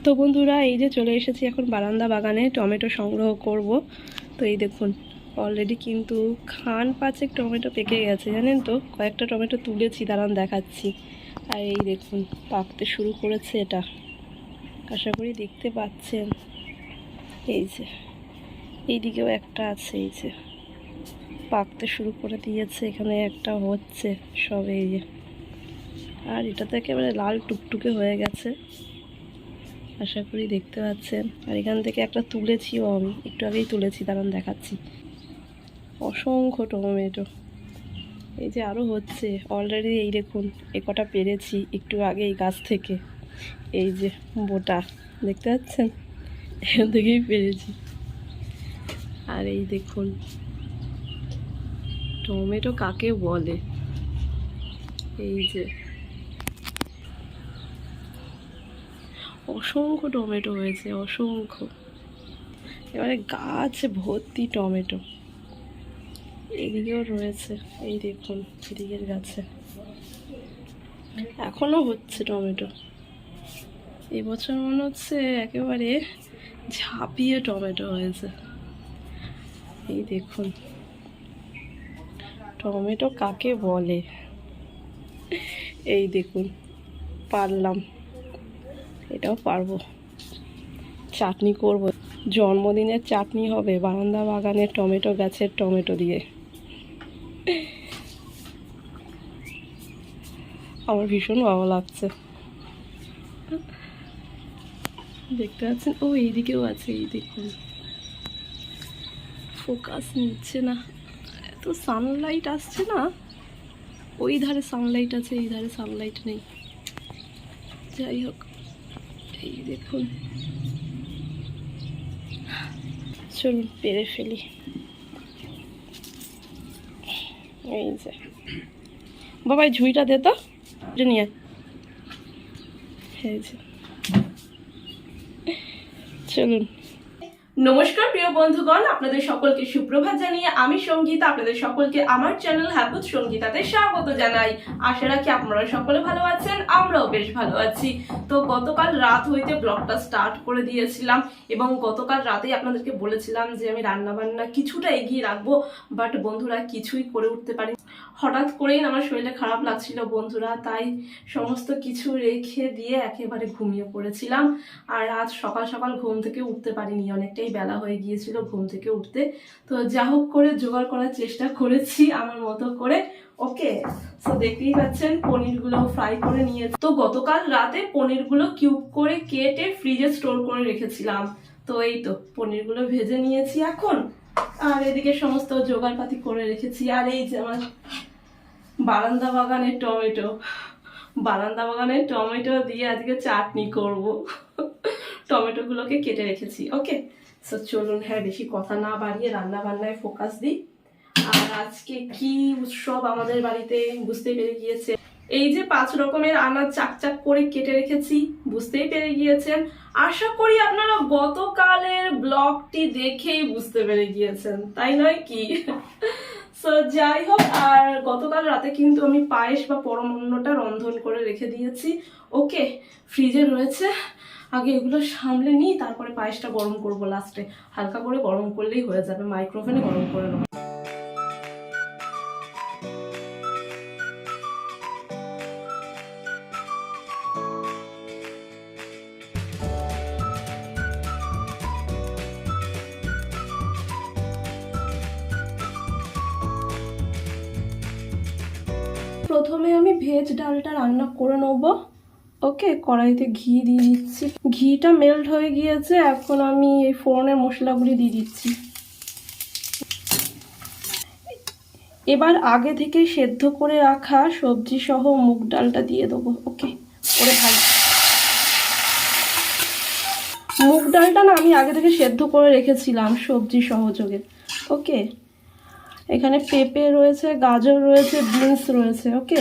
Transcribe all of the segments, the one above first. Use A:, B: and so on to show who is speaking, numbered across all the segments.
A: তো বন্ধুরা এই যে চলে এসেছি এখন বারান্দা বাগানে টমেটো সংগ্রহ করব। তো এই দেখুন অলরেডি কিন্তু খান পাঁচেক টমেটো পেকে গেছে, জানেন তো। কয়েকটা টমেটো তুলেছি, দাঁড়ান দেখাচ্ছি। আর এই দেখুন পাকতে শুরু করেছে, এটা আশা করি দেখতে পাচ্ছেন। এই যে এইদিকেও একটা আছে, এই যে পাকতে শুরু করে দিয়েছে, এখানে একটা হচ্ছে সব, এই যে। আর এটা তো একেবারে লাল টুকটুকে হয়ে গেছে, আশা করি দেখতে পাচ্ছেন। আর এখান থেকে একটা তুলেছিও, আমি একটু আগেই তুলেছি, দাঁড়ান দেখাচ্ছি। অসংখ্য টমেটো, এই যে আরও হচ্ছে অলরেডি। এই দেখুন এ কটা পেরেছি একটু আগে এই গাছ থেকে, এই যে বোটা দেখতে পাচ্ছেন, এখান থেকেই পেরেছি। আর এই দেখুন টমেটো কাকে বলে, এই যে অসংখ্য টমেটো হয়েছে, অসংখ্য। এবারে গাছ ভর্তি টমেটো, এদিকেও রয়েছে, এই দেখুন এদিকের গাছে এখনো হচ্ছে টমেটো। এই বছর মনে হচ্ছে একেবারে ঝাঁপিয়ে টমেটো হয়েছে। এই দেখুন টমেটো কাকে বলে, এই দেখুন পারলাম, এটাও পারবো। চাটনি করব, জন্মদিনের চাটনি হবে বারান্দা বাগানের টমেটো গাছের টমেটো দিয়ে। আমার ভীষণ ভালো লাগছে, দেখতে পাচ্ছেন। ও এইদিকেও আছে, এই দেখুন ফোকাস নিচ্ছে না, এত সানলাইট আসছে না। ওই ধারে সানলাইট আছে, এই ধারে সানলাইট নেই। যাই হোক, এই দেখুন চলুন পেরে ফেলি। এই যে বাবা ঝুঁইটা দে তো, নিয়ে এই যে চলুন। নমস্কার প্রিয় বন্ধুগণ, আপনাদের সকলকে সুপ্রভাত জানিয়ে আমি সঙ্গীতা আপনাদের সকলকে আমার চ্যানেল হ্যাবুত সঙ্গীতাতে স্বাগত জানাই। আশা রাখি আপনারা সকলে ভালো আছেন, আমরাও বেশ ভালো আছি। তো গতকাল রাত হইতে ব্লগটা স্টার্ট করে দিয়েছিলাম এবং গতকাল রাতেই আপনাদেরকে বলেছিলাম যে আমি রান্না বান্না কিছুটা এগিয়ে রাখবো, বাট বন্ধুরা কিছুই করে উঠতে পারি। হঠাৎ করেই আমার শরীরে খারাপ লাগছিল বন্ধুরা, তাই সমস্ত কিছু রেখে দিয়ে একেবারে ঘুমিয়ে পড়েছিলাম। আর আজ সকাল সকাল ঘুম থেকে উঠতে পারিনি, অনেকটাই বেলা হয়ে গিয়েছিল ঘুম থেকে উঠতে। তো যা হোক করে জোগাড় করার চেষ্টা করেছি আমার মতো করে। ওকে, তো দেখতেই পাচ্ছেন পনিরগুলো ফ্রাই করে নিয়েছি। তো গতকাল রাতে পনিরগুলো কিউব করে কেটে ফ্রিজে স্টোর করে রেখেছিলাম। তো এই তো পনিরগুলো ভেজে নিয়েছি এখন, আর এদিকে সমস্ত জোগাড়পাতি করে রেখেছি। আর এই যে আমার বারান্দা বাগানের টমেটো, বারান্দা বাগানের টমেটো দিয়ে আজকে চাটনি করব। টমেটোগুলোকে কেটে রেখেছি। ওকে, সো চলুন, হ্যাঁ বেশি কথা না বাড়িয়ে রান্না বান্নায় ফোকাস দিই। আর আজকে কি উৎসব আমাদের বাড়িতে বুঝতেই পেরে গিয়েছে। এই যে 5 রকমের আনাজ চাকচাক করে কেটে রেখেছি, বুঝতেই পেরে গিয়েছেন। আশা করি আপনারা গতকালের ব্লগটি দেখেই বুঝতে পেরে গিয়েছেন, তাই নয় কি? সো যাই হোক, আর গতকাল রাতে কিন্তু আমি পায়েস বা পরমান্নটা রন্ধন করে রেখে দিয়েছি। ওকে, ফ্রিজে রয়েছে। আগে এগুলো সামলে নিই, তারপরে পায়েসটা গরম করব লাস্টে। হালকা করে গরম করলেই হয়ে যাবে, মাইক্রোওভেনে গরম করে নেব। প্রথমে আমি ভেজ ডালটা রান্না করে নেব। ওকে, কড়াইতে ঘি দিয়ে দিচ্ছি, ঘিটা মেল্ট হয়ে গিয়েছে। এখন আমি এই ফোড়নের মশলাগুলি দিয়ে দিচ্ছি। এবার আগে থেকে সেদ্ধ করে রাখা সবজি সহ মুগ ডালটা দিয়ে দেবো। ওকে, করে ভালো। মুগ ডালটা না আমি আগে থেকে সেদ্ধ করে রেখেছিলাম সবজি সহযোগে। ওকে, এখানে পেঁপে রয়েছে, গাজর রয়েছে, বিনস রয়েছে। ওকে,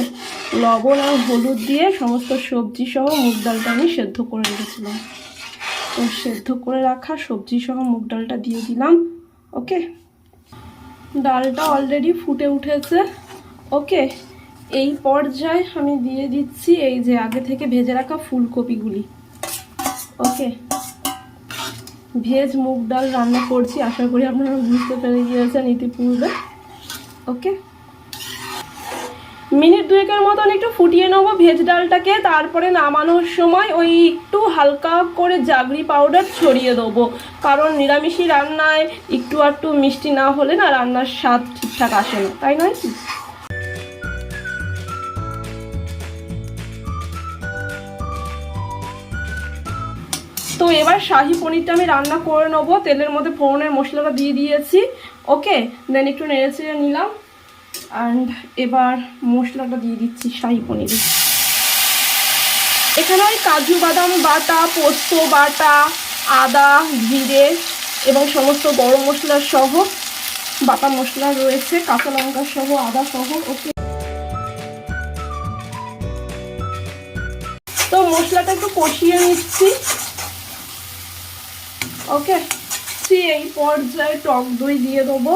A: লবণ আর হলুদ দিয়ে সমস্ত সবজি সহ মুগ ডালটা আমি সেদ্ধ করে রেখেছিলাম। তো সেদ্ধ করে রাখা সবজি সহ মুগ ডালটা দিয়ে দিলাম। ওকে, ডালটা অলরেডি ফুটে উঠেছে। ওকে, এই পর্যায়ে আমি দিয়ে দিচ্ছি এই যে আগে থেকে ভেজে রাখা ফুলকপিগুলি। ওকে, ভেজ মুগ ডাল রান্না করছি, আশা করি আপনারা বুঝতে পেরে গিয়েছেন ইতিপূর্বে। ওকে, মিনিট 2 মতন একটু ফুটিয়ে নেবো ভেজ ডালটাকে। তারপরে নামানোর সময় ওই একটু হালকা করে জাগরি পাউডার ছড়িয়ে দেবো, কারণ নিরামিষি রান্নায় একটু আধটু মিষ্টি না হলে না রান্নার স্বাদ ঠিকঠাক আসে না, তাই নয় কি? তো এবার শাহি পনিরটা আমি রান্না করে নেবো। তেলের মধ্যে ফোড়নের মশলাটা দিয়ে দিয়েছি। ওকে, দেন একটু নেড়ে চেড়ে নিলাম। অ্যান্ড এবার মশলাটা দিয়ে দিচ্ছি শাহি পনিরে। এখানে ওই কাজু বাদাম বাটা, পোস্ত বাটা, আদা, জিরে এবং সমস্ত গরম মশলা সহ বাটা মশলা রয়েছে, কাঁচা লঙ্কা সহ, আদা সহ। ওকে, তো মশলাটা একটু কষিয়ে নিচ্ছি। ওকে, এই পর্যায়ে টক দই দিয়ে দেবো।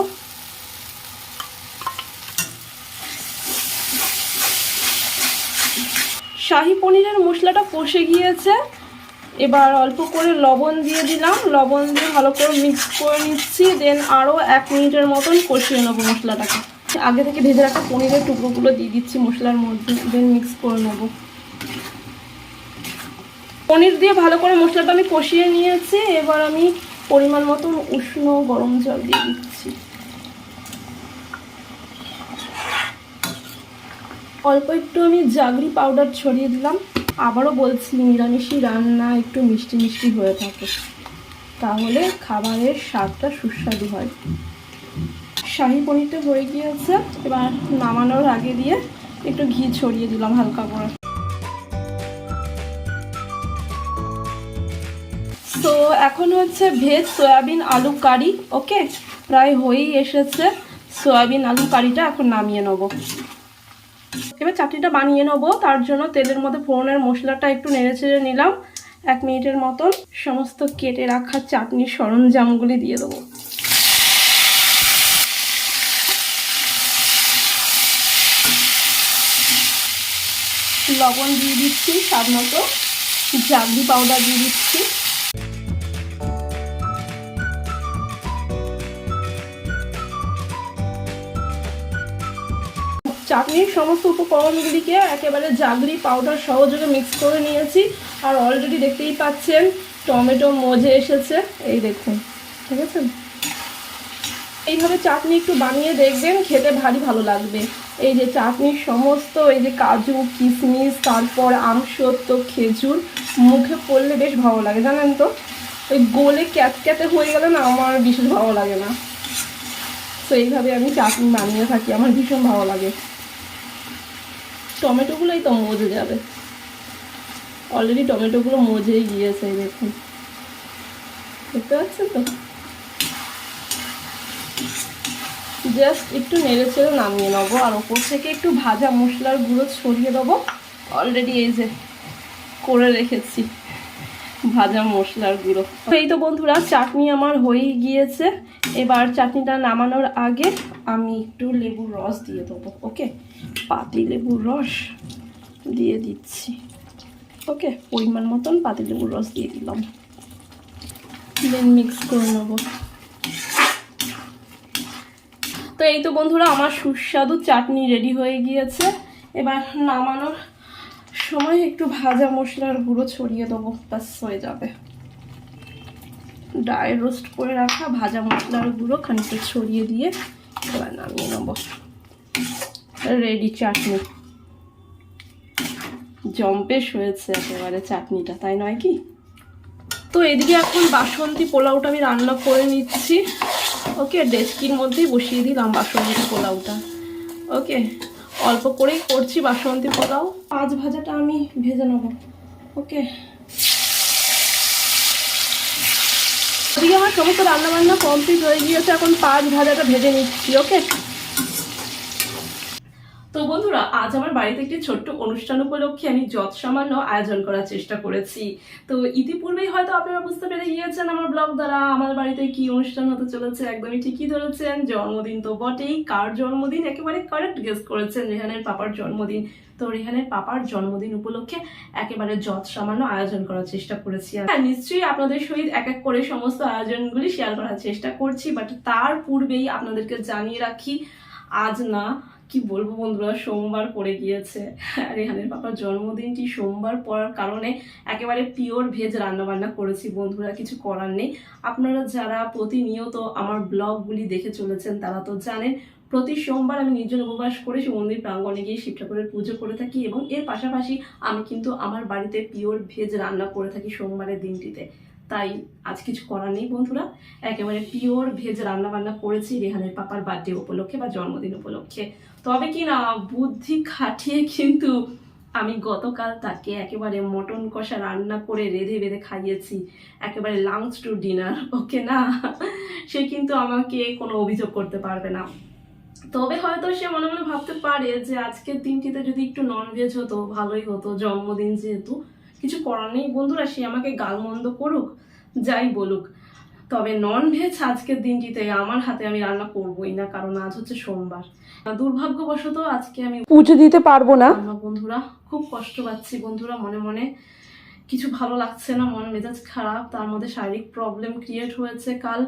A: শাহি পনিরের মশলাটা কষে গিয়েছে, এবার অল্প করে লবণ দিয়ে দিলাম। লবণ দিয়ে ভালো করে মিক্স করে নিচ্ছি। দেন আরও 1 মিনিটের মতন কষিয়ে নেবো মশলাটাকে। আগে থেকে ভেজে রাখা পনিরের টুকরোগুলো দিয়ে দিচ্ছি মশলার মধ্যে, দেন মিক্স করে নেবো। পনির দিয়ে ভালো করে মশলাটা আমি কষিয়ে নিয়েছি। এবার আমি পরিমাণ মতন উষ্ণ গরম জল দিয়ে দিচ্ছি। অল্প একটু আমি জাগরি পাউডার ছড়িয়ে দিলাম। আবারও বলছি, নিরামিষি রান্না একটু মিষ্টি মিষ্টি হয়ে থাকে, তাহলে খাবারের স্বাদটা সুস্বাদু হয়। শাহি পনিরটা হয়ে গিয়েছে, এবার নামানোর আগে দিয়ে একটু ঘি ছড়িয়ে দিলাম হালকা করে। তো এখন হচ্ছে ভেজ সয়াবিন আলু কারি। ওকে, প্রায় হয়েই এসেছে সয়াবিন আলু কারিটা। এখন নামিয়ে নেবো। এবার চাটনিটা বানিয়ে নেবো। তার জন্য তেলের মধ্যে ফোড়নের মশলাটা একটু নেড়ে চেড়ে নিলাম 1 মিনিটের মতন। সমস্ত কেটে রাখা চাটনির সরঞ্জামগুলি দিয়ে দেবো। লবণ দিয়ে দিচ্ছি স্বাদ মতো, জাগরি পাউডার দিয়ে দিচ্ছি। চাটনির সমস্ত উপকরণগুলিকে একেবারে জাগরি পাউডার সহযোগে মিক্স করে নিয়েছি। আর অলরেডি দেখতেই পাচ্ছেন টমেটো মজে এসেছে, এই দেখুন, ঠিক আছে? এইভাবে চাটনি একটু বানিয়ে দেখবেন, খেতে ভারী ভালো লাগবে। এই যে চাটনির সমস্ত এই যে কাজু, কিশমিশ, তারপর আমসত্ত্ব, খেজুর মুখে পড়লে বেশ ভালো লাগে, জানেন তো? ওই গোলে ক্যাতক্যাতে হয়ে গেলে না আমার বিশেষ ভালো লাগে না। তো এইভাবে আমি চাটনি বানিয়ে থাকি, আমার ভীষণ ভালো লাগে। টমেটোগুলোই তো মজে যাবে, অলরেডি টমেটোগুলো মজেই গিয়েছে, দেখুন, দেখতে পাচ্ছেন তো? জাস্ট একটু নেড়ে চেড়ে নামিয়ে নেবো। আর ওপর থেকে একটু ভাজা মশলার গুঁড়ো ছড়িয়ে দেবো। অলরেডি এই যে করে রেখেছি ভাজা মশলার গুঁড়ো। এই তো বন্ধুরা, চাটনি আমার হয়েই গিয়েছে। এবার চাটনিটা নামানোর আগে আমি একটু লেবুর রস দিয়ে দেবো। ওকে, পাতি লেবুর রস দিয়ে দিচ্ছি। ওকে, পরিমাণ মতন পাতি লেবুর রস দিয়ে দিলাম। দেন মিক্স করে নেবো। তো এই তো বন্ধুরা, আমার সুস্বাদু চাটনি রেডি হয়ে গিয়েছে। এবার নামানোর সময় একটু ভাজা মশলার গুঁড়ো ছড়িয়ে দেবো, ব্যাস হয়ে যাবে। ড্রাই রোস্ট করে রাখা ভাজা মশলার গুঁড়ো খানিকটা ছড়িয়ে দিয়ে এবার নামিয়ে নেবো। রেডি চাটনি, জম্পেশ হয়েছে একেবারে চাটনিটা, তাই নয় কি? তো এদিকে এখন বাসন্তী পোলাওটা আমি রান্না করে নিচ্ছি। ওকে, ডেস্কির মধ্যেই বসিয়ে দিলাম বাসন্তী পোলাওটা। ওকে, অল্প করেই করছি বাসন্তী পোলাও। 5 ভাজাটা আমি ভেজে নেব। ওকে, এদিকে আমার সমস্ত রান্নাবান্না কমপ্লিট হয়ে গিয়েছে, এখন 5 ভাজাটা ভেজে নিচ্ছি। ওকে, তো বন্ধুরা, আজ আমার বাড়িতে একটি ছোট্ট অনুষ্ঠান উপলক্ষে আমি যৎ সামান্য আয়োজন করার চেষ্টা করেছি। তো ইতিপূর্বেই হয়তো আপনারা বুঝতে পেরে গিয়েছেন আমার ব্লগ দ্বারা আমার বাড়িতে কি অনুষ্ঠান হতে চলেছে। একদমই ঠিকই ধরেছেন, জন্মদিন তো বটেই। কার জন্মদিন? একেবারে কারেক্ট গেস করেছেন, রেহানের পাপার জন্মদিন। তো রেহানের পাপার জন্মদিন উপলক্ষে একেবারে যৎ সামান্য আয়োজন করার চেষ্টা করেছি। হ্যাঁ, নিশ্চয়ই আপনাদের সহিত এক এক করে সমস্ত আয়োজনগুলি শেয়ার করার চেষ্টা করছি, বাট তার পূর্বেই আপনাদেরকে জানিয়ে রাখি, আজ না কি বলবো বন্ধুরা, সোমবার পড়ে গিয়েছে। রেহানের পাপার জন্মদিনটি সোমবার পড়ার কারণে একেবারে পিওর ভেজ রান্নাবান্না করেছি বন্ধুরা, কিছু করার নেই। আপনারা যারা প্রতিনিয়ত আমার ব্লগগুলি দেখে চলেছেন তারা তো জানেন, প্রতি সোমবার আমি নির্জন উপবাস করে মন্দির প্রাঙ্গণে গিয়ে শিব ঠাকুরের পুজো করে থাকি, এবং এর পাশাপাশি আমি কিন্তু আমার বাড়িতে পিওর ভেজ রান্না করে থাকি সোমবারের দিনটিতে। তাই আজ কিছু করার নেই বন্ধুরা, একেবারে পিওর ভেজ রান্না বান্না করেছি রেহানের পাপার বার্থডে উপলক্ষে বা জন্মদিন উপলক্ষে। তবে কি না, বুদ্ধি খাটিয়ে কিন্তু আমি গতকাল তাকে একেবারে মটন কষা রান্না করে রেঁধে বেঁধে খাইয়েছি, একেবারে লাঞ্চ টু ডিনার। ওকে না, সে কিন্তু আমাকে কোনো অভিযোগ করতে পারবে না। তবে হয়তো সে মনে মনে ভাবতে পারে যে আজকের দিনটিতে যদি একটু ননভেজ হতো ভালোই হতো, জন্মদিন যেহেতু। কিছু করার নেই বন্ধুরা, সে আমাকে গালমন্দ করুক যাই বলুক, তবে নন ভেজ আজকের দিনটিতে আমার হাতে আমি রান্না করবোই না, কারণ আজ হচ্ছে সোমবার। দুর্ভাগ্যবশত আজকে আমি পুজো দিতে পারবো না বন্ধুরা। খুব কষ্ট পাচ্ছি বন্ধুরা, মনে মনে কিছু ভালো লাগছে না, মন মেজাজ খারাপ, তার মধ্যে শারীরিক প্রবলেম ক্রিয়েট হয়েছে। কাল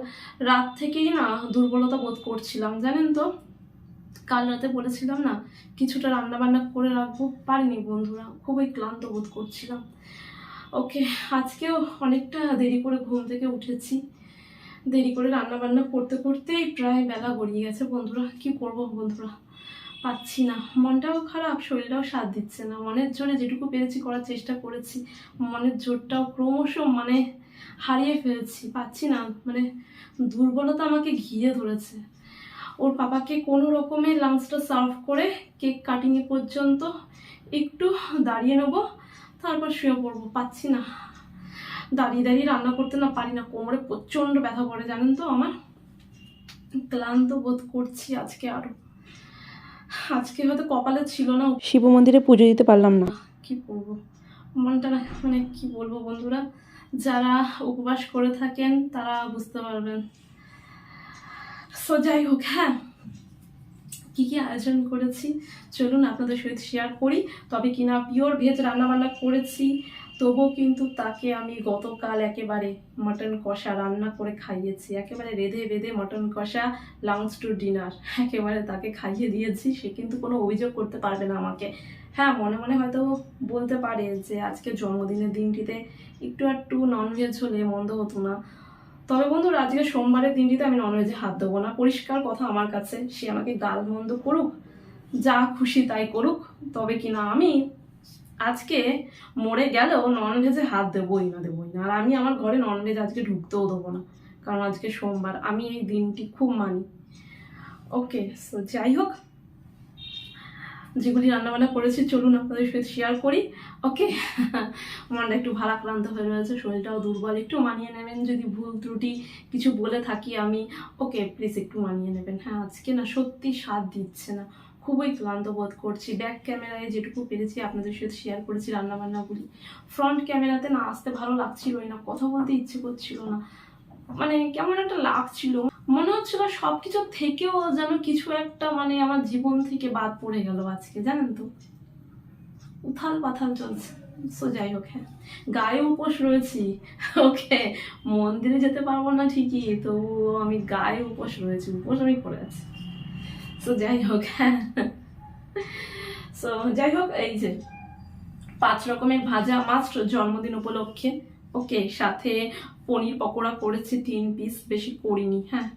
A: রাত থেকেই না দুর্বলতা বোধ করছিলাম, জানেন তো। কাল রাতে বলেছিলাম না কিছুটা রান্না বান্না করে রাখবো, পারিনি বন্ধুরা, খুবই ক্লান্ত বোধ করছিলাম। ওকে, আজকেও অনেকটা দেরি করে ঘুম থেকে উঠেছি, দেরি করে রান্না বান্না করতে করতেই প্রায় বেলা গড়িয়ে গেছে বন্ধুরা। কি করব বন্ধুরা, পাচ্ছি না, মনটাও খারাপ, শরীরটাও সাথ দিচ্ছে না। মনের জোরে যেটুকু পেরেছি করার চেষ্টা করেছি, মনের জোরটাও ক্রমশ হারিয়ে ফেলছি, পাচ্ছি না। দুর্বলতা আমাকে ঘিরে ধরেছে। ওর পাপাকে কোনো রকমে লাঞ্চটা সার্ভ করে কেক কাটিং পর্যন্ত একটু দাঁড়িয়ে নেবো, তারপর শুয়ে পড়বো। পাচ্ছি না, দাঁড়িয়ে দাঁড়িয়ে রান্না করতে না পারি না, কোমরে প্রচন্ড ব্যথা পড়ে জানেন তো আমার। ক্লান্ত বোধ করছি আজকে আরো। আজকে হয়তো কপালে ছিল না,
B: শিব মন্দিরে পুজো দিতে পারলাম না।
A: কি করবো, মনটা না কি বলবো বন্ধুরা, যারা উপবাস করে থাকেন তারা বুঝতে পারবেন। সো যাই হোক, হ্যাঁ, কি কি আয়োজন করেছি চলুন আপনাদের সহিত শেয়ার করি। তবে কিনা পিওর ভেজ রান্নাবান্না করেছি, তবুও কিন্তু তাকে আমি গতকাল একেবারে মটন কষা রান্না করে খাইয়েছি, একেবারে রেঁধে বেঁধে মটন কষা লাঞ্চ টু ডিনার একেবারে তাকে খাইয়ে দিয়েছি। সে কিন্তু কোনো অভিযোগ করতে পারবে না আমাকে। হ্যাঁ, মনে মনে হয়তো বলতে পারে যে আজকে জন্মদিনের দিনটিতে একটু ননভেজ হলে মন্দ হতো না। তবে বন্ধুরা, আজকে সোমবারের দিনটিতে আমি ননভেজে হাত দেবো না, পরিষ্কার কথা আমার কাছে। সে আমাকে গালমন্দ করুক, যা খুশি তাই করুক, তবে কিনা আমি আজকে মরে গেলেও ননভেজে হাত দেবোই না। আর আমি আমার ঘরে ননভেজ আজকে ঢুকতেও দেবো না, কারণ আজকে সোমবার, আমি এই দিনটি খুব মানি। ওকে, সো যাই হোক, যেগুলি রান্নাবান্না করেছি চলুন আপনাদের সাথে শেয়ার করি। ওকে, মনটা একটু ভারাক্রান্ত হয়ে রয়েছে, শরীরটাও দুর্বল, একটু মানিয়ে নেবেন যদি ভুল ত্রুটি কিছু বলে থাকি আমি। ওকে, প্লিজ একটু মানিয়ে নেবেন। হ্যাঁ, আজকে না সত্যি স্বাদ দিচ্ছে না, খুবই ক্লান্ত বোধ করছি। ব্যাক ক্যামেরায় যেটুকু পেরেছি আপনাদের সাথে শেয়ার করেছি রান্নাবান্নাগুলি, ফ্রন্ট ক্যামেরাতে না আসতে ভালো লাগছিলই না, কথা বলতে ইচ্ছে করছিল না, কেমন একটা লাগছিল, মনে হচ্ছিল সবকিছু থেকেও যেন কিছু একটা আমার জীবন থেকে বাদ পড়ে গেল আজকে, জানেন তো। উথাল পাথাল চলছে। সো যাই হোক, হ্যাঁ, গায়ে উপোস রয়েছি। ওকে, মন্দিরে যেতে পারবো না ঠিকই, তো আমি গায়ে উপোস রয়েছি, উপোস আমি করে আছি। সো যাই হোক, হ্যাঁ, সো যাই হোক, এই যে 5 রকমের ভাজা মাছ জন্মদিন উপলক্ষে। ওকে, সাথে পনির পকোড়া করেছি 3 পিস, বেশি করিনি। হ্যাঁ,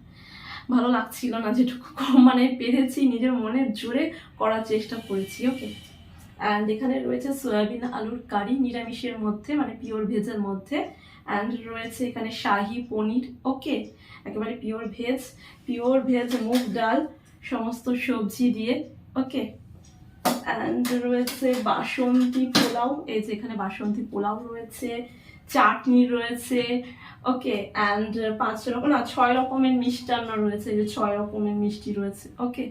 A: ভালো লাগছিল না, যেটুকু পেরেছি নিজের মনের জোরে করার চেষ্টা করেছি। ওকে, অ্যান্ড এখানে রয়েছে সয়াবিন আলুর কারি নিরামিষের মধ্যে, পিওর ভেজের মধ্যে। অ্যান্ড রয়েছে এখানে শাহি পনির। ওকে, একেবারে পিওর ভেজ মুগ ডাল সমস্ত সবজি দিয়ে। ওকে, অ্যান্ড রয়েছে বাসন্তী পোলাও, এই যে এখানে বাসন্তী পোলাও রয়েছে, চাটনি রয়েছে। ওকে, অ্যান্ড 6 রকমের মিষ্টান্ন রয়েছে, এই যে 6 রকমের মিষ্টি রয়েছে। ওকে,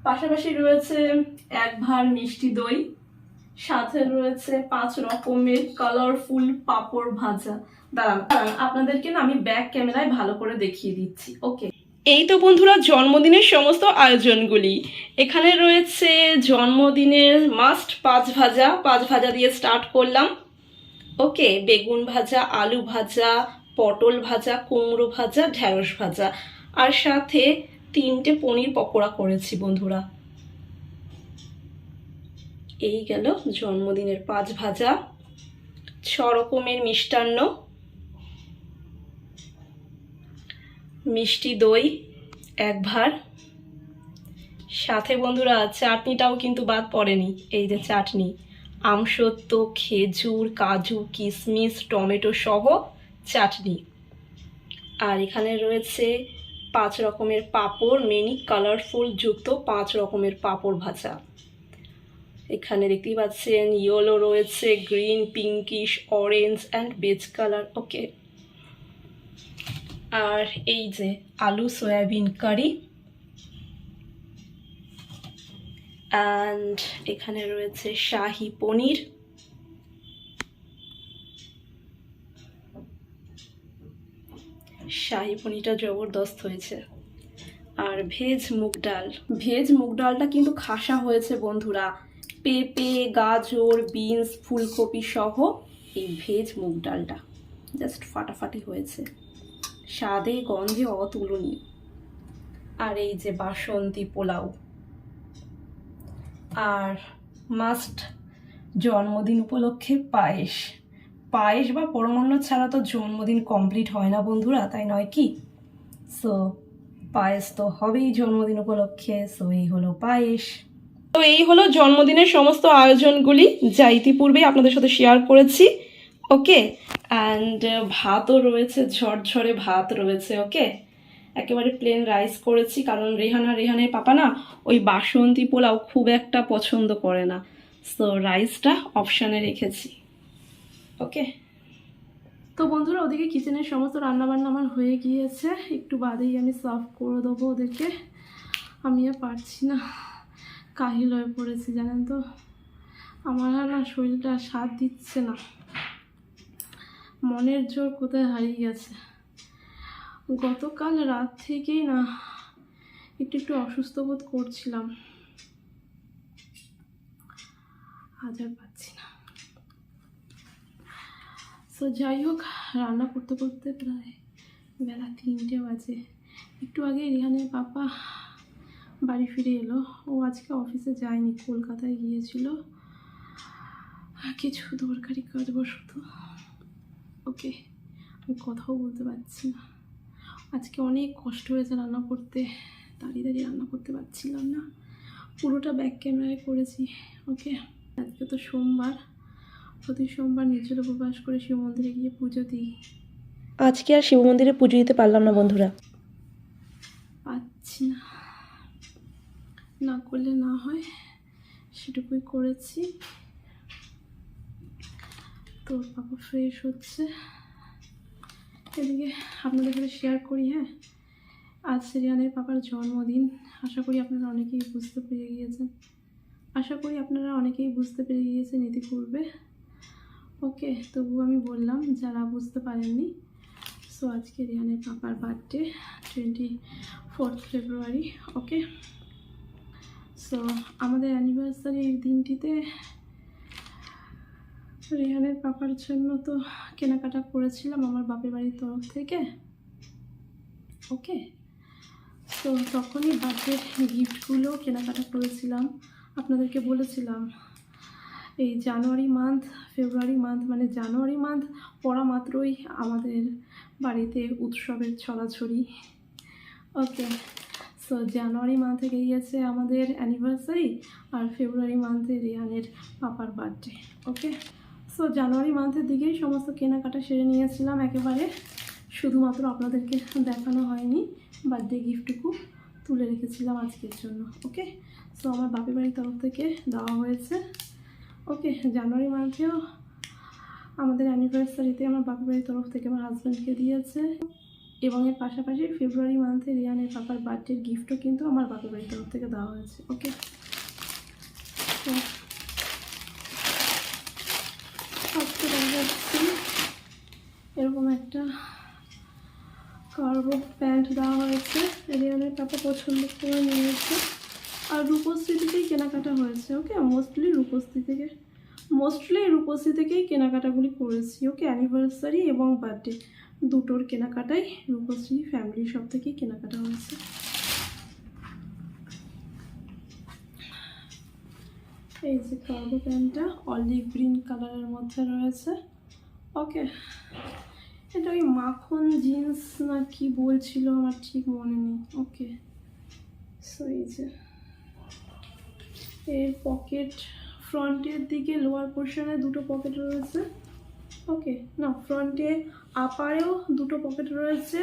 A: পাশাপাশি রয়েছে 1 ভাঁড় মিষ্টি দই, সাথে রয়েছে 5 রকমের কালারফুল পাঁপড় ভাজা। দাঁড়ান দাঁড়ান, আপনাদেরকে না আমি ব্যাক ক্যামেরায় ভালো করে দেখিয়ে দিচ্ছি। ওকে, এই তো বন্ধুরা জন্মদিনের সমস্ত আয়োজনগুলি। এখানে রয়েছে জন্মদিনের মাস্ট 5 ভাজা। 5 ভাজা দিয়ে স্টার্ট করলাম। ওকে, বেগুন ভাজা, আলু ভাজা, পটল ভাজা, কুমড়ো ভাজা, ঢেঁড়স ভাজা, আর সাথে 3টে পনির পকোড়া করেছি বন্ধুরা। এই গেল জন্মদিনের 5 ভাজা। 6 রকমের মিষ্টান্ন, মিষ্টি দই 1 ভাঁড়, সাথে বন্ধুরা চাটনিটাও কিন্তু বাদ পড়েনি। এই যে চাটনি, আমসত্ত্ব, খেজুর, কাজু, কিশমিশ, টমেটো সহ চাটনি। আর এখানে রয়েছে 5 রকমের পাঁপড়, মেনি কালারফুল যুক্ত 5 রকমের পাঁপড় ভাজা। এখানে দেখতেই পাচ্ছেন ইয়েলো রয়েছে, green, pinkish, orange and beige colour. Okay, আর এই যে আলু সয়াবিন কারি, অ্যান্ড এখানে রয়েছে শাহি পনির, শাহি পনিরটা জবরদস্ত হয়েছে। আর ভেজ মুগ ডাল। ভেজ মুগ ডালটা কিন্তু খাসা হয়েছে বন্ধুরা। পেঁপে, গাজর, বিনস, ফুলকপি সহ এই ভেজ মুগ ডালটা জাস্ট ফাটাফাটি হয়েছে, স্বাদে গন্ধে অতুলনীয়। আর এই যে বাসন্তী পোলাও, আর মাস্ট জন্মদিন উপলক্ষে পায়েস। পায়েস বা পরমান্ন ছাড়া তো জন্মদিন কমপ্লিট হয় না বন্ধুরা, তাই নয় কি? সো পায়েস তো হবেই জন্মদিন উপলক্ষে। সো এই হলো পায়েস। তো এই হলো জন্মদিনের সমস্ত আয়োজনগুলি, যা ইতিপূর্বেই আপনাদের সাথে শেয়ার করেছি। ওকে, অ্যান্ড ভাতও রয়েছে, ঝরঝরে ভাত রয়েছে। ওকে, একেবারে প্লেন রাইস করেছি, কারণ রেহানের পাপা না ওই বাসন্তী পোলাও খুব একটা পছন্দ করে না। সো রাইসটা অপশানে রেখেছি। ওকে, তো বন্ধুরা ওদিকে কিচেনের সমস্ত রান্নাবান্না আমার হয়ে গিয়েছে। একটু বাদেই আমি সার্ভ করে দেবো ওদেরকে। আমি আর পারছি না, কাহিল হয়ে পড়েছি জানেন তো। আমার না শরীরটা সাথ দিচ্ছে না, মনের জোর কোথায় হারিয়ে গেছে। গতকাল রাত থেকেই না একটু একটু অসুস্থ বোধ করছিলাম, আজ আর পাচ্ছি না। তো যাই হোক, রান্না করতে করতে প্রায় বেলা 3টে বাজে। একটু আগে রিহানের পাপা বাড়ি ফিরে এলো। ও আজকে অফিসে যায়নি, কলকাতায় গিয়েছিল কিছু দরকারি কাজবশত। ওকে, আমি কথাও বলতে পারছি না। আজকে অনেক কষ্ট হয়েছে রান্না করতে, দাঁড়িয়ে দাঁড়িয়ে রান্না করতে পারছিলাম না। পুরোটা ব্যাক ক্যামেরায় করেছি। ওকে, আজকে তো সোমবার, প্রতি সোমবার নিজের উপবাস করে শিব মন্দিরে গিয়ে পুজো দিই।
B: আজকে আর শিব মন্দিরে পুজো দিতে পারলাম না বন্ধুরা।
A: পাচ্ছি না, না করলে না হয়, সেটুকুই করেছি। তো পাপা ফ্রেশ হচ্ছে, এদিকে আপনাদের সাথে শেয়ার করি। হ্যাঁ, আজ রিয়ানের পাপার জন্মদিন। আশা করি আপনারা অনেকেই বুঝতে পেরে গিয়েছেন, ইতিপূর্বে। ওকে, তবু আমি বললাম যারা বুঝতে পারেননি। সো আজকে রিয়ানের পাপার বার্থডে, 24 ফেব্রুয়ারি। ওকে, সো আমাদের অ্যানিভার্সারির দিনটিতে রিহানের পাপার জন্য তো কেনাকাটা করেছিলাম আমার বাপের বাড়ির তরফ থেকে। ওকে, তো তখনই বার্থডে গিফটগুলো কেনাকাটা করেছিলাম। আপনাদেরকে বলেছিলাম এই জানুয়ারি মান্থ, ফেব্রুয়ারি মান্থ, মানে জানুয়ারি মান্থ পড়া মাত্রই আমাদের বাড়িতে উৎসবের ছড়াছড়ি। ওকে, সো জানুয়ারি মান্থে গিয়েছে আমাদের অ্যানিভার্সারি, আর ফেব্রুয়ারি মান্থে রিহানের পাপার বার্থডে। ওকে, সো জানুয়ারি মান্থের দিকেই সমস্ত কেনাকাটা সেরে নিয়েছিলাম একেবারে, শুধুমাত্র আপনাদেরকে দেখানো হয়নি। বার্থডে গিফটটুকু তুলে রেখেছিলাম আজকের জন্য। ওকে, সো আমার বাপের বাড়ির তরফ থেকে দেওয়া হয়েছে। ওকে, জানুয়ারি মান্থেও আমাদের অ্যানিভার্সারিতে আমার বাপের বাড়ির তরফ থেকে আমার হাজব্যান্ডকে দিয়েছে। এবং এর পাশাপাশি ফেব্রুয়ারি মান্থে রিয়ানের পাপার বার্থডের গিফটও কিন্তু আমার বাপের বাড়ির তরফ থেকে দেওয়া হয়েছে। ওকে, তো আজকে দেখা যাচ্ছে এরকম একটা কার্গো প্যান্ট দেওয়া হয়েছে, রিয়ানের পাপা পছন্দ করে নিয়েছে। আর রূপশ্রী থেকেই কেনাকাটা হয়েছে। ওকে, মোস্টলি রূপশ্রী থেকেই কেনাকাটাগুলি করেছি। ওকে, অ্যানিভার্সারি এবং বার্থডে দুটোর কেনাকাটাই রূপশ্রী ফ্যামিলি সব থেকেই কেনাকাটা হয়েছে। এই যে কার্গো প্যান্টটা অলিভ গ্রিন কালারের মধ্যে রয়েছে। ওকে, এটা ওই মাখন জিন্স না কি বলছিল আমার ঠিক মনে নেই। ওকে, সো এই যে এর পকেট, ফ্রন্টের দিকে লোয়ার পোর্শনে দুটো পকেট রয়েছে। ওকে, না ফ্রন্টে আপারেও দুটো পকেট রয়েছে,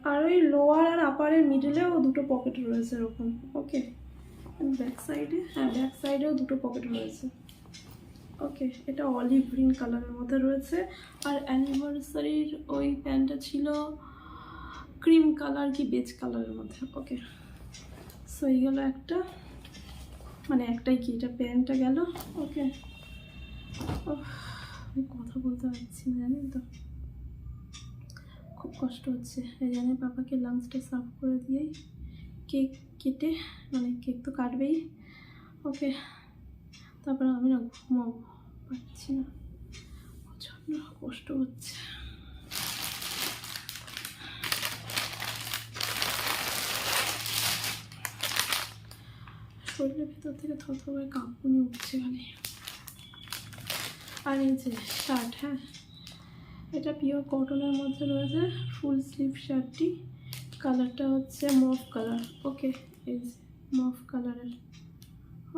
A: আর ওই লোয়ার আর আপারের মিডলেও দুটো পকেট রয়েছে এরকম। ওকে, ব্যাক সাইডে, হ্যাঁ ব্যাক সাইডেও দুটো পকেট রয়েছে। ওকে, এটা অলিভ গ্রিন কালারের মধ্যে রয়েছে। আর অ্যানিভার্সারির ওই প্যান্টটা ছিল ক্রিম কালার কি বেজ কালারের মধ্যে। ওকে, সো এই গেলো একটা, মানে একটাই কি, এটা প্যান্টটা গেল। ওকে, আমি কথা বলতে পারছি না জানেন তো, খুব কষ্ট হচ্ছে। রিয়ানের পাপাকে লাঞ্চটা সার্ভ করে দিয়েই কেক কেটে, মানে কেক তো কাটবেই। ওকে, তারপরে আমি না ঘুমাবো, পারছি না, প্রচণ্ড কষ্ট হচ্ছে। শরীরের ভেতর থেকে থরথর করে কাঁপুনি উঠছে খালি। আর এই যে শার্ট, হ্যাঁ এটা পিওর কটনের মধ্যে রয়েছে, ফুল স্লিভ শার্টটি, কালারটা হচ্ছে মফ কালার। ওকে, এই যে মফ কালারের।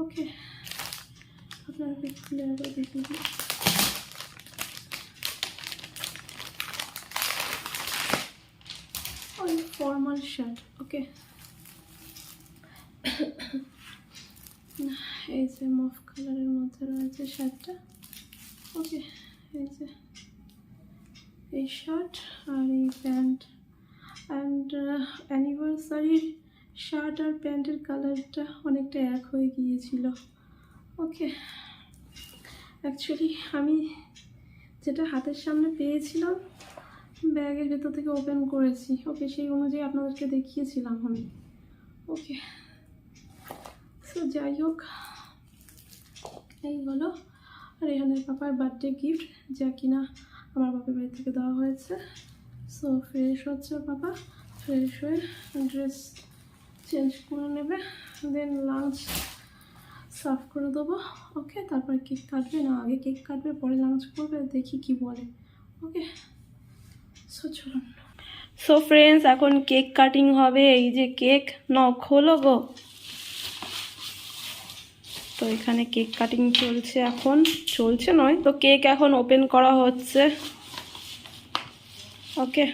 A: ওকে, আপনারা খুলে একবার দেখে দিন। ওই ফর্মাল শার্ট। ওকে, এই যে মফ কালারের মধ্যে রয়েছে শার্টটা। ওকে, এই যে এই শার্ট আর এই প্যান্ট। অ্যান্ড অ্যানিভার্সারির শার্ট আর প্যান্টের কালারটা অনেকটা এক হয়ে গিয়েছিল। ওকে, অ্যাকচুয়ালি আমি যেটা হাতের সামনে পেয়েছিলাম ব্যাগের ভেতর থেকে ওপেন করেছি। ওকে, সেই অনুযায়ী আপনাদেরকে দেখিয়েছিলাম আমি। ওকে, সো যাই হোক, এই হলো রেহানের পাপার বার্থডে গিফট, যা কিনা আমার বাপের বাড়ি থেকে দেওয়া হয়েছে। সো ফ্রেশ হচ্ছে পাপা, ফ্রেশ হয়ে ড্রেস চেঞ্জ করে নেবে, দেন লাঞ্চ সার্ভ করে দেবো। ওকে, তারপরে কেক কাটবে, না আগে কেক কাটবে পরে লাঞ্চ করবে, দেখি কি বলে। ওকে, সো চলুন। সো ফ্রেন্ডস, এখন কেক কাটিং হবে। এই যে কেক, খোলো গো। তো এখানে কেক কাটিং চলছে, এখন চলছে নয় তো, কেক এখন ওপেন করা হচ্ছে। ওকে,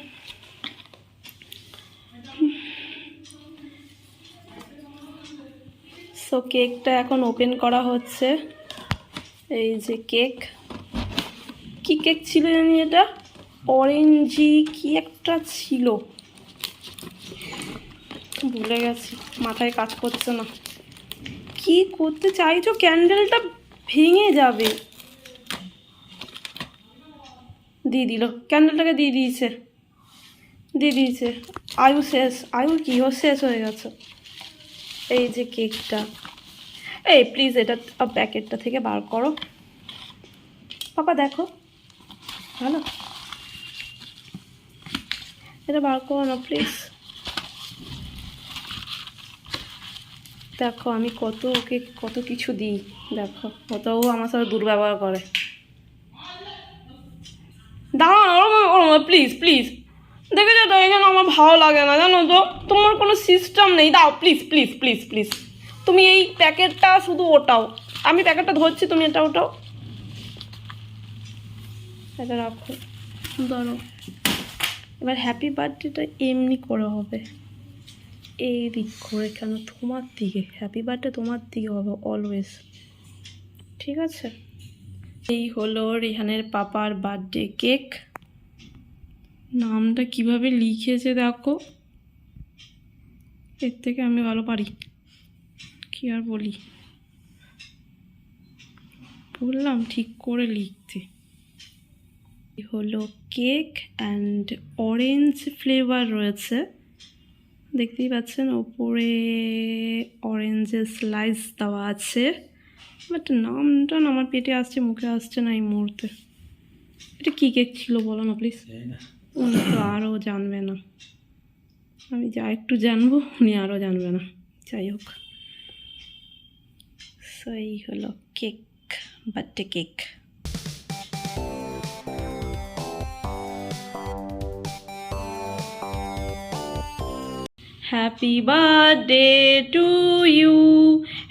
A: সো কেকটা এখন ওপেন করা হচ্ছে। এই যে কেক, কি কেক ছিল জানি, এটা অরেঞ্জি কি একটা ছিল, ভুলে গেছি, মাথায় কাজ করছে না। কি করতে চাইছো? ক্যান্ডেলটা ভেঙে যাবে। দিয়ে দিল, ক্যান্ডেলটাকে দিয়ে দিয়েছে। আয়ু শেষ, আয়ু কি ও শেষ হয়ে গেছে। এই যে কেকটা, এই প্লিজ এটা প্যাকেটটা থেকে বার করো পাপা, দেখো ভালো, এটা বার করো না প্লিজ। দেখো আমি ওকে কত কিছু দিই, দেখো কতও আমার সাথে দুর্ব্যবহার করে। দাঁড়াও প্লিজ প্লিজ, দেখেছো তো এখানে আমার ভালো লাগে না জানো তো, তোমার কোনো সিস্টেম নেই। দাও প্লিজ প্লিজ প্লিজ প্লিজ, তুমি এই প্যাকেটটা শুধু ওটাও, আমি প্যাকেটটা ধরছি, তুমি এটা ওটাও, এটা রাখো, ধরো। এবার হ্যাপি বার্থডেটা এমনি করে হবে, এই দিক করে, কেন তোমার দিকে, হ্যাপি বার্থডে তোমার দিকে হবে অলওয়েজ, ঠিক আছে? এই হলো রিহানের পাপার বার্থডে কেক। নামটা কিভাবে লিখেছে দেখো, এর থেকে আমি ভালো পারি, কি আর বলি, বললাম ঠিক করে লিখতে। হলো কেক অ্যান্ড অরেঞ্জ ফ্লেভার রয়েছে, দেখতেই পাচ্ছেন ওপরে অরেঞ্জের স্লাইস দেওয়া আছে, বাট নামটা না আমার পেটে আসছে, মুখে আসছে না এই মুহূর্তে। এটা কী কেক ছিল বলো না প্লিজ, উনি তো আরও জানবে না, আমি যা একটু জানবো উনি আরও জানবে না, যাই হোক। সো এই হলো cake, birthday cake. Happy birthday to you,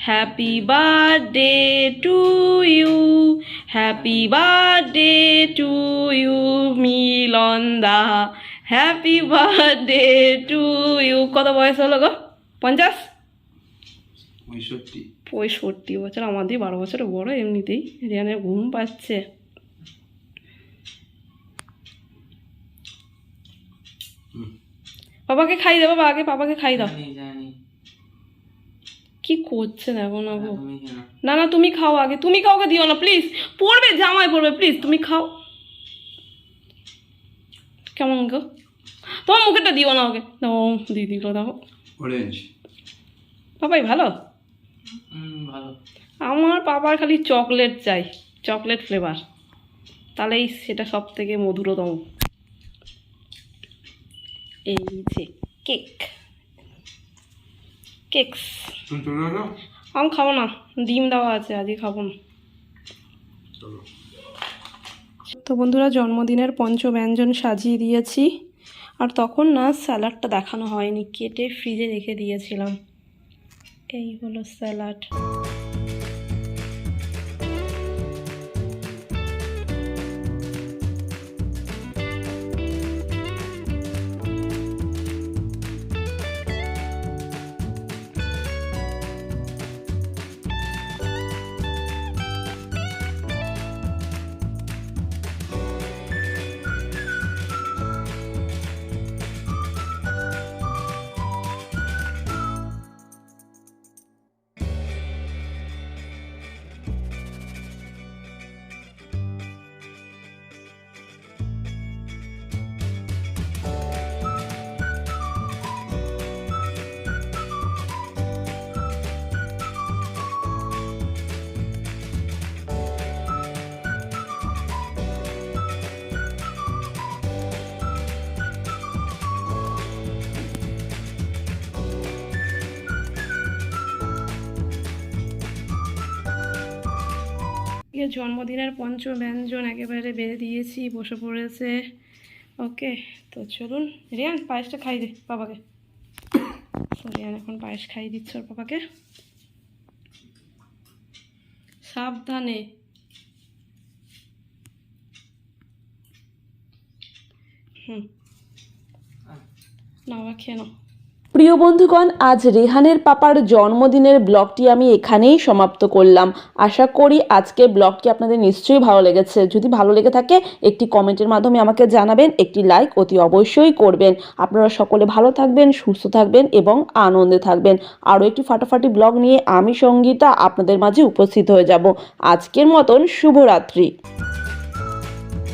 A: happy birthday to you, happy birthday to you, মিলনদা, happy birthday to you। কত বয়স হলো গো? 50? 65 বছর, আমাদের 12 বছরের বড়। এমনিতেই রিয়ানের ঘুম পাচ্ছে। বাবাকে খাই দাও, বাবা আগে পাপাকে খাই দাও। কি করছে দেখো না গো। না না তুমি খাও আগে, তুমি কাউকে দিও না প্লিজ, পড়বে, জামাই পড়বে, প্লিজ তুমি খাও। কেমন গো, তোমার মুখেটা দিও না ওকে, দাও দিদি গো, দেখো
C: অরেঞ্জ।
A: পাপাই ভালো, আমার পাপার খালি চকলেট চাই, চকলেট ফ্লেভার, তাহলেই সেটা সব থেকে মধুরতম। এই যে কেক, কেকস আমি খাবো না, ডিম দেওয়া আছে, আজকে খাবো না। তো বন্ধুরা, জন্মদিনের পঞ্চব্যঞ্জন সাজিয়ে দিয়েছি, আর তখন না স্যালাডটা দেখানো হয়নি, কেটে ফ্রিজে রেখে দিয়েছিলাম। এই হলো স্যালাড। জন্মদিনের পঞ্চব্যঞ্জন একেবারে বেড়ে দিয়েছি, বসে পড়েছে। ওকে, তো চলুন রিয়ান পায়েসটা খাই দে বাবাকে। রিয়ান এখন পায়েস খাই দিচ্ছে ওর বাবাকে, সাবধানে। না বাবা খেয়ে নাও।
B: প্রিয় বন্ধুগণ, আজ রেহানের পাপার জন্মদিনের ব্লগটি আমি এখানেই সমাপ্ত করলাম। আশা করি আজকের ব্লগটি আপনাদের নিশ্চয়ই ভালো লেগেছে। যদি ভালো লেগে থাকে একটি কমেন্টের মাধ্যমে আমাকে জানাবেন, একটি লাইক অতি অবশ্যই করবেন। আপনারা সকলে ভালো থাকবেন, সুস্থ থাকবেন এবং আনন্দে থাকবেন। আরও একটি ফাটাফাটি ব্লগ নিয়ে আমি সঙ্গীতা আপনাদের মাঝে উপস্থিত হয়ে যাব। আজকের মতন শুভরাত্রি।